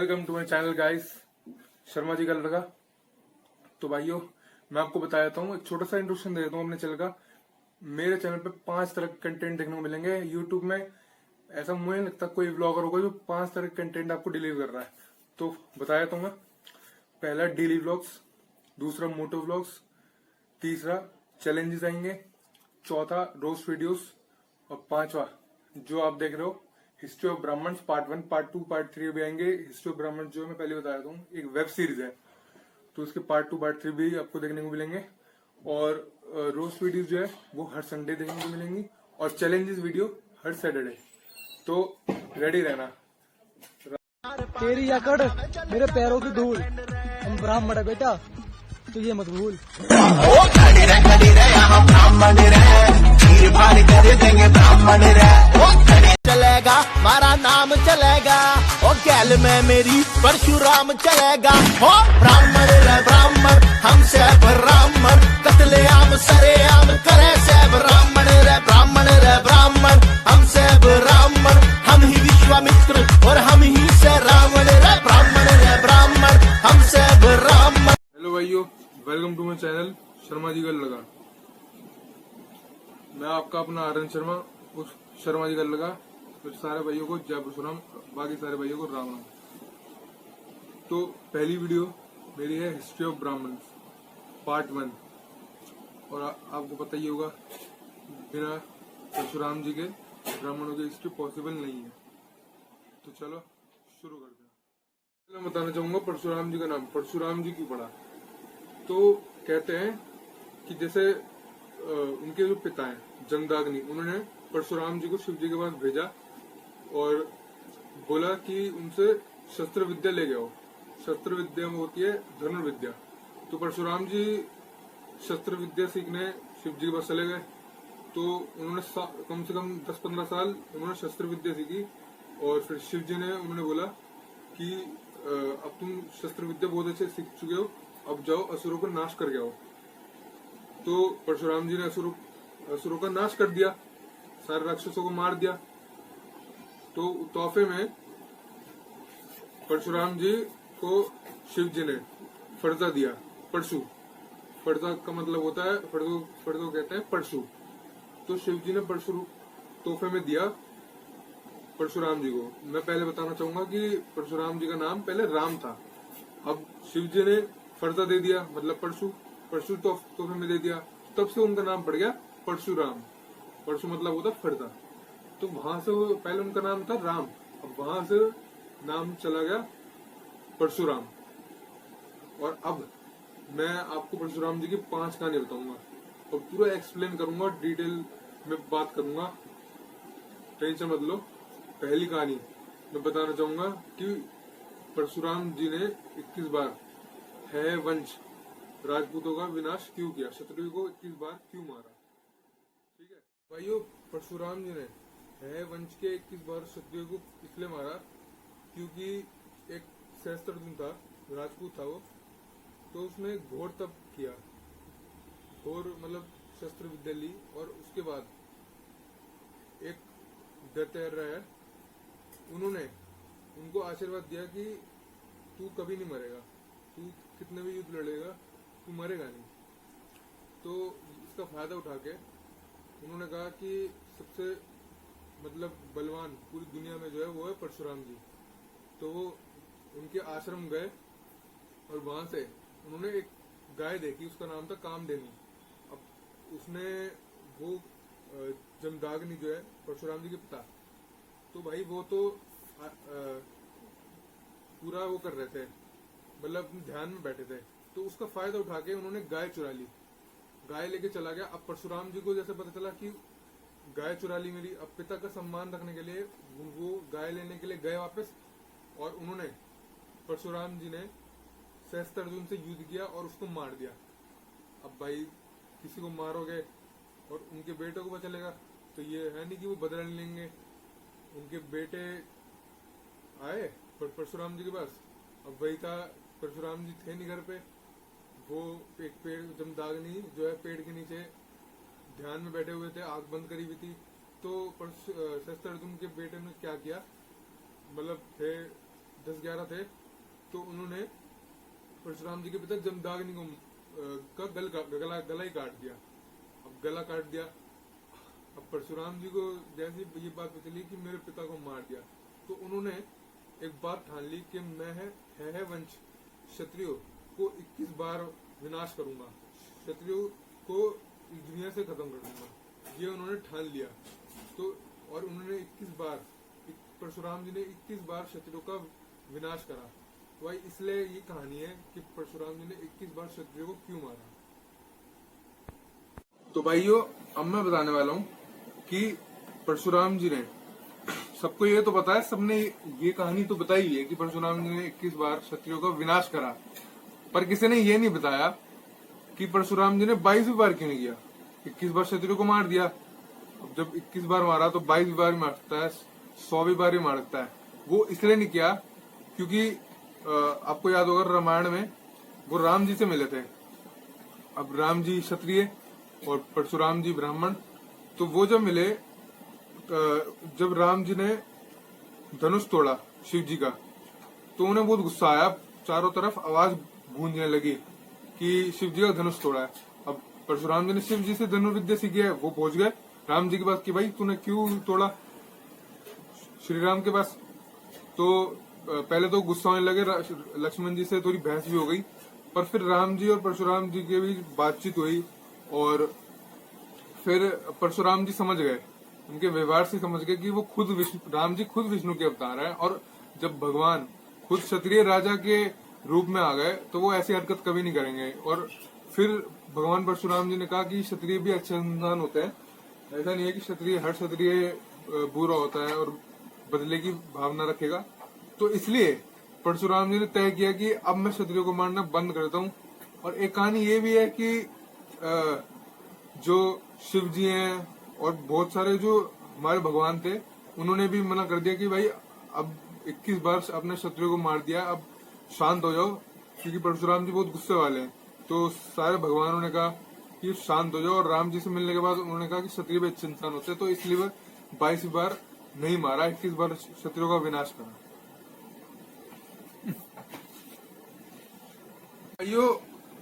Welcome to my channel guys. Sharma ji का लड़का। तो भाइयों, मैं आपको बता देता हूँ, एक छोटा सा इंट्रोडक्शन दे देता हूँ अपने चैनल का। मेरे चैनल पे 5 तरह के कंटेंट देखने को मिलेंगे यूट्यूब में। ऐसा मुझे नहीं लगता कोई ब्लॉगर होगा जो 5 तरह के कंटेंट आपको डिलीवर कर रहा है। तो बता देता हूँ मैं। पहला डेली व्लॉग्स, दूसरा मोटो व्लॉग्स, तीसरा चैलेंजेस आएंगे, चौथा रोस्ट वीडियोस और पांचवा जो आप देख रहे हो history of Brahmins part 1, part 2, part 3 भी आएंगे। हिस्ट्री ऑफ ब्राह्मण्स जो मैं पहले बताया था एक वेब सीरीज है, तो उसके पार्ट 2, पार्ट 3 भी आपको देखने को मिलेंगे। और रोस्ट वीडियोस जो है वो हर संडे देखने को मिलेंगी और चैलेंजेस वीडियो हर सैटरडे। तो रेडी रहना। तेरी अकड़ मेरे पैरों की धूल, हम ब्राह्मण है बेटा, तो ये मत भूल। चलेगा मारा नाम चलेगा, ओ गैल में मेरी परशुराम चलेगा। हो ब्राह्मण रे ब्राह्मण, हमसे ब्राह्मण, कतले आम सरे आम करे से ब्राह्मण रे ब्राह्मण, हमसे ब्राह्मण, हम ही विश्वामित्र और हम ही से रावण रे ब्राह्मण, हमसे ब्राह्मण। हेलो भाइयों, welcome to my channel Sharma ji का लड़का। मैं आपका अपना आर्यन शर्मा, उस शर्मा जी का लड़का। तो सारे भाइयों को जय परशुराम, बाकी सारे भाइयों को राम राम। तो पहली वीडियो मेरी है हिस्ट्री ऑफ ब्राह्मण्स पार्ट 1। और आपको पता ही होगा, बिना परशुराम जी के ब्राह्मणों की हिस्ट्री पॉसिबल नहीं है। तो चलो शुरू करते हैं। मैं बताना चाहूंगा परशुराम जी का नाम परशुराम जी क्यों पड़ा। तो कहते हैं कि जैसे उनके जो पिता हैं जमदाग्नि, उन्होंने परशुराम जी को शिव जी के पास भेजा और बोला कि उनसे शस्त्र विद्या ले गया हो। शस्त्र विद्या में होती है धनुर्विद्या। तो परशुराम जी शस्त्र विद्या सीखने शिव जी के पास चले गए। तो उन्होंने कम से कम 10-15 साल उन्होंने शस्त्र विद्या सीखी। और फिर शिव जी ने उन्होंने बोला कि अब तुम शस्त्र विद्या बहुत अच्छे सीख चुके हो, अब जाओ असुरों को नाश करके आओ। तो परशुराम जी ने असुरों का नाश कर दिया, सारे राक्षसों को मार दिया। तो तोहफे में परशुराम जी को शिव जी ने फरजा दिया। परशु, फरजा का मतलब होता है फरजो कहते हैं परशु। तो शिव जी ने परशु तोहफे में दिया परशुराम जी को। मैं पहले बताना चाहूंगा कि परशुराम जी का नाम पहले राम था। अब शिव जी ने फरजा दे दिया, मतलब परशु तोहफे में दे दिया, तब से उनका नाम पड़ गया परशुराम। परशु मतलब होता फरजा। तो वहां से पहले उनका नाम था राम, अब वहां से नाम चला गया परशुराम। और अब मैं आपको परशुराम जी की 5 कहानी बताऊंगा और पूरा एक्सप्लेन करूंगा, डिटेल में बात करूंगा, टेंशन मत लो। पहली कहानी मैं बताना चाहूंगा कि परशुराम जी ने 21 बार है वंश राजपूतों का विनाश क्यों किया, शत्रुओं को 21 बार क्यों मारा। ठीक है भाइयों, परशुराम जी ने है वंश के 21 बार शत्रुओं को इसलिए मारा क्योंकि एक सहस्त्रधुन था, राजपूत था वो। तो उसने घोर तप किया, घोर मतलब शस्त्र विद्या ली। और उसके बाद एक दैत्य है, उन्होंने उनको आशीर्वाद दिया कि तू कभी नहीं मरेगा, तू कितने भी युद्ध लड़ेगा तू मरेगा नहीं। तो इसका फायदा उठा के उन्होंने कहा कि सबसे मतलब बलवान पूरी दुनिया में जो है वो है परशुराम जी। तो वो उनके आश्रम गए और वहां से उन्होंने एक गाय देखी, उसका नाम था कामधेनु। अब उसने वो जमदाग्नि जो है परशुराम जी के पिता, तो भाई वो तो पूरा वो कर रहे थे, मतलब ध्यान में बैठे थे। तो उसका फायदा उठा के उन्होंने गाय चुरा ली, गाय लेके चला गया। अब परशुराम जी को जैसे पता चला कि गाय चुरा ली मेरी, अब पिता का सम्मान रखने के लिए वो गाय लेने के लिए गए वापस। और उन्होंने परशुराम जी ने सहस्त्रर्जुन से युद्ध किया और उसको मार दिया। अब भाई किसी को मारोगे और उनके बेटे को पता चलेगा, तो ये है नहीं कि वो बदला लेंगे। उनके बेटे आए परशुराम जी के पास, अब वही था, परशुराम जी थे नहीं घर पे। वो एक पेड़ जमदाग्नि जो है पेड़ के नीचे ध्यान में बैठे हुए थे, आंख बंद करी हुई थी। तो सहस्त्रर्जुन के बेटे ने क्या किया, मतलब थे 10-11 थे, तो उन्होंने परशुराम जी के पिता जमदाग्नि को का गला ही काट दिया। अब गला काट दिया, अब परशुराम जी को जैसे ये बात पता चली कि मेरे पिता को मार दिया, तो उन्होंने एक बात ठान ली कि मैं है वंश क्षत्रियो को 21 बार विनाश करूंगा, क्षत्रियो को दुनिया से खत्म कर दूंगा, ये उन्होंने ठान लिया। तो और उन्होंने 21 बार, परशुराम जी ने 21 बार क्षत्रियो का विनाश करा। वही इसलिए ये कहानी है कि परशुराम जी ने 21 बार क्षत्रियो को क्यों मारा। तो भाइयों, अब मैं बताने वाला हूँ कि परशुराम जी ने, सबको ये तो पता है, सबने ये कहानी तो बताई है कि परशुराम जी ने 21 बार क्षत्रियो का विनाश करा, पर किसी ने ये नहीं बताया कि परशुराम जी ने 22 बार क्यों नहीं किया। 21 बार क्षत्रियो को मार दिया, अब जब 21 बार मारा तो 22 बार ही मार सकता है, 100 बार ही मार सकता है। वो इसलिए नहीं किया क्योंकि आपको याद होगा रामायण में वो राम जी से मिले थे। अब राम जी क्षत्रिय और परशुराम जी ब्राह्मण, तो वो जब मिले, जब राम जी ने धनुष तोड़ा शिव जी का, तो उन्हें बहुत गुस्सा आया, चारों तरफ आवाज गूंजने लगी कि शिव जी का धनुष तोड़ा है। अब परशुराम जी ने शिव जी से धनुर्विद्या सीखी है, वो पहुंच गए राम जी के पास कि भाई तूने क्यों तोड़ा, श्री राम के पास। तो पहले तो गुस्सा होने लगे, लक्ष्मण जी से थोड़ी बहस भी हो गई, पर फिर राम जी और परशुराम जी के बीच बातचीत हुई और फिर परशुराम जी समझ गए, उनके व्यवहार से समझ गए कि वो खुद राम जी खुद विष्णु के अवतार है, और जब भगवान खुद क्षत्रिय राजा के रूप में आ गए तो वो ऐसी हरकत कभी नहीं करेंगे। और फिर भगवान परशुराम जी ने कहा कि क्षत्रिय भी अच्छे इंसान होते हैं, ऐसा नहीं है कि क्षत्रिय हर क्षत्रिय बुरा होता है और बदले की भावना रखेगा। तो इसलिए परशुराम जी ने तय किया कि अब मैं क्षत्रियो को मारना बंद करता हूँ। और एक कहानी ये भी है कि जो शिव जी हैं और बहुत सारे जो हमारे भगवान थे, उन्होंने भी मना कर दिया कि भाई अब 21 बार अपने क्षत्रियो को मार दिया, अब शांत हो जाओ, क्योंकि परशुराम जी बहुत गुस्से वाले हैं। तो सारे भगवानों ने कहा कि शांत हो जाओ, और राम जी से मिलने के बाद उन्होंने कहा कि क्षत्रिय भी अच्छे इंसान होते हैं, तो इसलिए वह 22 बार नहीं मारा, 21 बार क्षत्रियो का विनाश करा। भाइयों,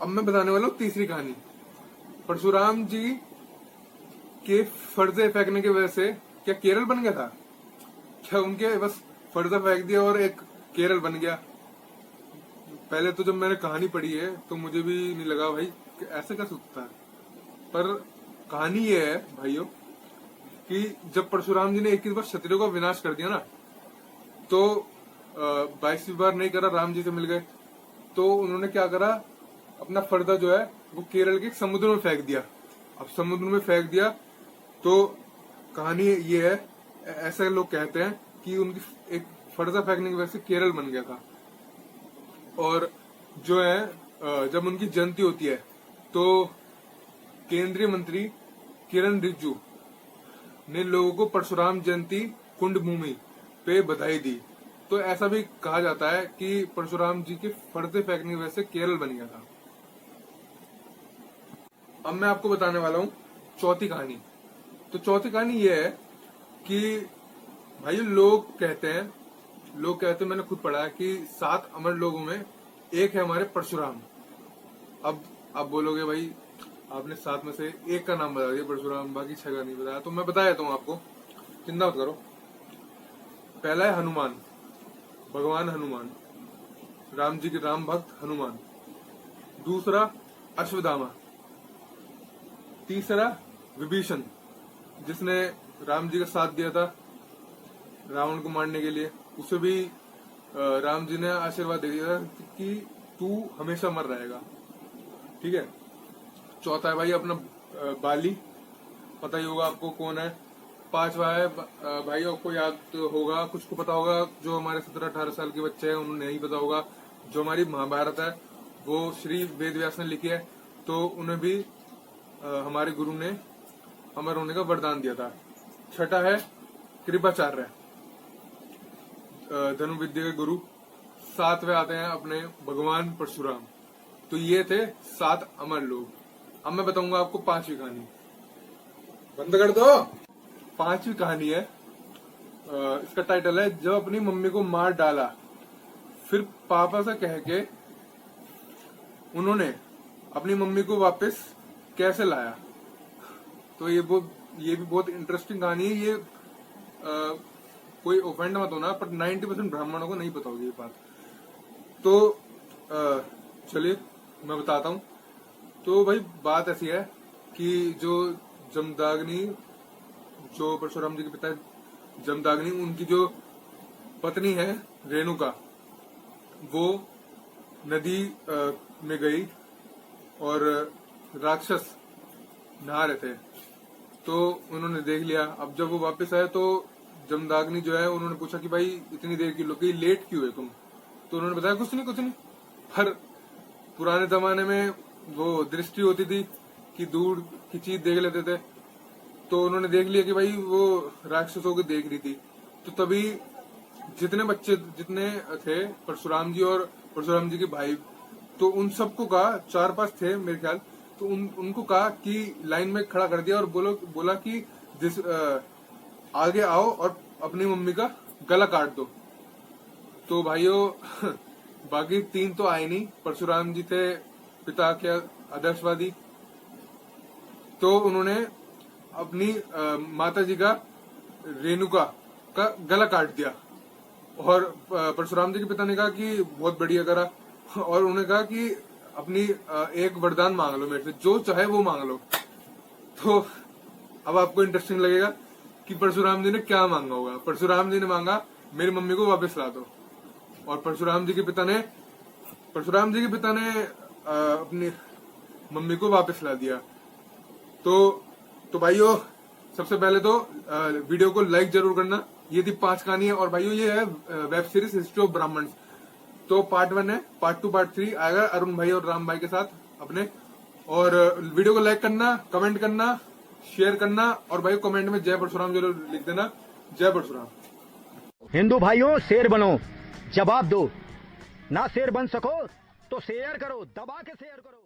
अब मैं बताने वाला हूँ तीसरी कहानी। परशुराम जी के फर्जे फेंकने की वजह से क्या केरल बन गया था? क्या उनके बस फर्जा फेंक दिया और एक केरल बन गया? पहले तो जब मैंने कहानी पढ़ी है तो मुझे भी नहीं लगा भाई कि ऐसे कैसे होता है, पर कहानी ये है भाइयों कि जब परशुराम जी ने 21 बार क्षत्रियो का विनाश कर दिया ना, तो 22 बार नहीं करा, राम जी से मिल गए, तो उन्होंने क्या करा, अपना फर्दा जो है वो केरल के समुद्र में फेंक दिया। अब समुद्र में फेंक दिया तो कहानी ये है, ऐसे लोग कहते हैं कि उनकी एक फर्जा फेंकने की वजह से केरल बन गया था। और जो है जब उनकी जयंती होती है तो केंद्रीय मंत्री किरण रिजिजू ने लोगों को परशुराम जयंती कुंड भूमि पे बधाई दी। तो ऐसा भी कहा जाता है कि परशुराम जी के फर्जे फेंकने की वजह से केरल बन गया था। अब मैं आपको बताने वाला हूँ चौथी कहानी। तो चौथी कहानी ये है कि भाई लोग कहते हैं, मैंने खुद पढ़ा है कि 7 अमर लोगों में एक है हमारे परशुराम। अब आप बोलोगे भाई आपने 7 में से एक का नाम बता दिया परशुराम, बाकी 6 का नहीं बताया, तो मैं बता देता हूँ आपको, चिंता मत करो। पहला है हनुमान, भगवान हनुमान, राम जी के राम भक्त हनुमान। दूसरा अश्वत्थामा। तीसरा विभीषण, जिसने राम जी का साथ दिया था रावण को मारने के लिए, उसे भी राम जी ने आशीर्वाद दे दिया था कि तू हमेशा मर रहेगा, ठीक है। चौथा है भाई अपना बाली, पता ही होगा आपको कौन है। 5वां है भाई, आपको याद होगा, कुछ को पता होगा, जो हमारे 17-18 साल के बच्चे हैं उन्हें नहीं पता होगा, जो हमारी महाभारत है वो श्री वेद व्यास ने लिखी है, तो उन्हें भी हमारे गुरु ने अमर होने का वरदान दिया था। छठा है कृपाचार्य, धनुर्विद्या के गुरु। 7वें आते हैं अपने भगवान परशुराम। तो ये थे 7 अमर लोग। अब मैं बताऊंगा आपको 5वीं कहानी। बंद कर दो। 5वीं कहानी है, इसका टाइटल है जब अपनी मम्मी को मार डाला। फिर पापा से कह के उन्होंने अपनी मम्मी को वापस कैसे लाया। तो ये भी बहुत इंटरेस्टिंग कहानी है। ये कोई ऑफेंड मत होना, पर 90% ब्राह्मणों को नहीं पता होगी ये बात। तो चलिए मैं बताता हूँ। तो भाई बात ऐसी है कि जो जमदाग्नि, जो परशुराम जी के पिता जमदाग्नि, उनकी जो पत्नी है रेणुका, वो नदी में गई और राक्षस नहा रहे थे। तो उन्होंने देख लिया। अब जब वो वापस आए तो जमदाग्नि जो है, उन्होंने पूछा कि भाई इतनी देर की लोग लेट क्यों है तुम। तो उन्होंने बताया कुछ नहीं। पर पुराने जमाने में वो दृष्टि होती थी कि दूर की चीज देख लेते थे। तो उन्होंने देख लिया कि भाई वो राक्षसों को देख रही थी। तो तभी जितने थे परशुराम जी और परशुराम जी के भाई, तो उन सबको कहा, 4-5 थे मेरे ख्याल, तो उनको कहा कि लाइन में खड़ा कर दिया और बोला कि आगे आओ और अपनी मम्मी का गला काट दो। तो भाइयों बाकी 3 तो आए नहीं। परशुराम जी थे पिता के आदर्शवादी, तो उन्होंने अपनी माता जी का, रेणुका का गला काट दिया। और परशुराम जी के पिता ने कहा कि बहुत बढ़िया करा, और उन्होंने कहा कि अपनी एक वरदान मांग लो मेरे से, जो चाहे वो मांग लो। तो अब आपको इंटरेस्टिंग लगेगा कि परशुराम जी ने क्या मांगा होगा। परशुराम जी ने मांगा मेरी मम्मी को वापस ला दो। और परशुराम जी के पिता ने अपनी मम्मी को वापस ला दिया। तो भाइयों सबसे पहले तो वीडियो को लाइक जरूर करना। ये थी 5 कहानियां। और भाइयों ये है वेब सीरीज हिस्ट्री ऑफ ब्राह्मण। तो पार्ट 1 है, पार्ट 2, पार्ट 3 आएगा अरुण भाई और राम भाई के साथ अपने। और वीडियो को लाइक करना, कमेंट करना, शेयर करना, और भाई कमेंट में जय परशुराम जरूर लिख देना। जय परशुराम। हिंदू भाइयों शेर बनो, जवाब दो। ना शेर बन सको तो शेयर करो, दबा के शेयर करो।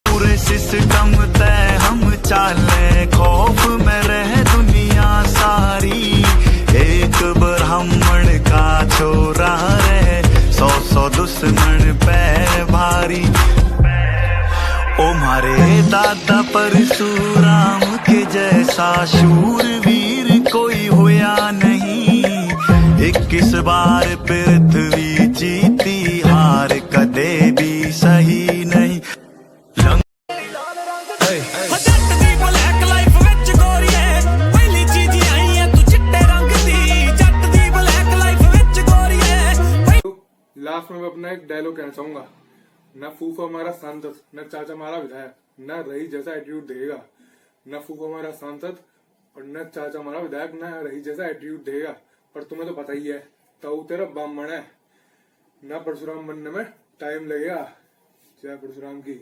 पूरे सिस्टम तय हम चाले, खौफ में रहे दुनिया सारी। एक ब्राह्मण का छोरा रहे, 100 दुश्मन पे भारी। ओ मारे दादा परशुराम के जैसा शूरवीर कोई होया नहीं। 21 बार पृथ्वी जीती, हार कदे भी सही नहीं। लास्ट में मैं अपना एक डायलॉग कहना चाहूंगा। न फूफा हमारा सांसद, न चाचा हमारा विधायक, न रही जैसा एटीट्यूड देगा। न फूफा हमारा सांसद और न चाचा हमारा विधायक, न रही जैसा एटीट्यूड देगा। पर तुम्हें तो पता ही है, ताऊ तेरा ब्राह्मण है, न परशुराम बनने में टाइम लगेगा। जय परशुराम की।